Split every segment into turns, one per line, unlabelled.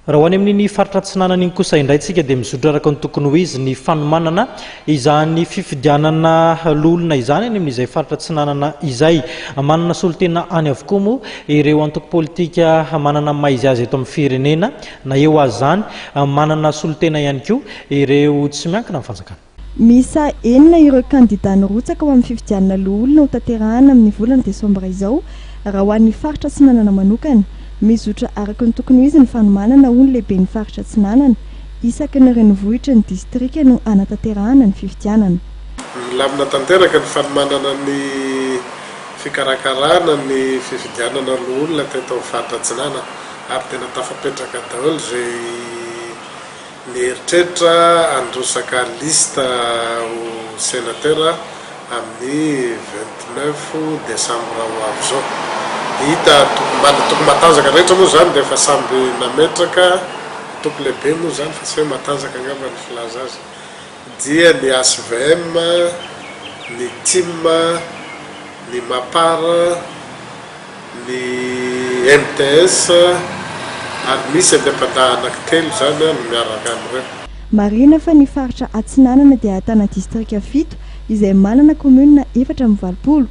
raha ho any amin'iny faritra tsinanana iny kosa indrayntsika dia mizotra araka ny tokony ho izy ny fanomanana izany fifidianana lolona izany any amin'izay faritra tsinanana izay. Manana solotena any avokoa moa ireo antoko politika manana maizy azy eto amin'ny firenena na eo azy zany manana solotena ihany koa ireo tsy miankina amin'ny fanjakana.
Misa enina ireo kandida nirotsaka ho amin'ny fifidianana lolona ho tanterahana amin'ny volana desambra izao raha ho an'ny faritra tsinanana manokana. Mizotra araka ny tokony ho izy ny fanomanana ho ny lehibe ny faritra tsinanana isaky ny renivohitra ny distrika no anatanterahana ny fifidianana.
Milamina tanteraka ny fanomanana ny fikarakarana ny fifidianana lolona teto amin'ny faritra tsinanana ary tena tafapetraka daholo zay nieritreritra androsaka lista ho sénateur amin'ny 29 décembre ho avy zao. Hita toko matanjaka rehetra moa zany dia efa samby nametraka toko lehibe moa zany fa tsy hoe matanjaka angamba ny filaza azy dia ny ASVM, ny TIM, ny MAPAR, ny MTS ary misy indépendant anankitelo zany no miaraka amin'ireo.
Marina fa ny faritra Atsinanana dia ahitana distrika 7 izay manana commune 420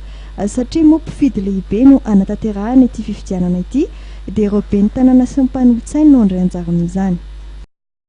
satria moa mpifidy lehibe no anatanterahana ity fifidianana ity dia ireo ben'ny tanàna sy ny mpanolotsaina no andray anjara amin'izany.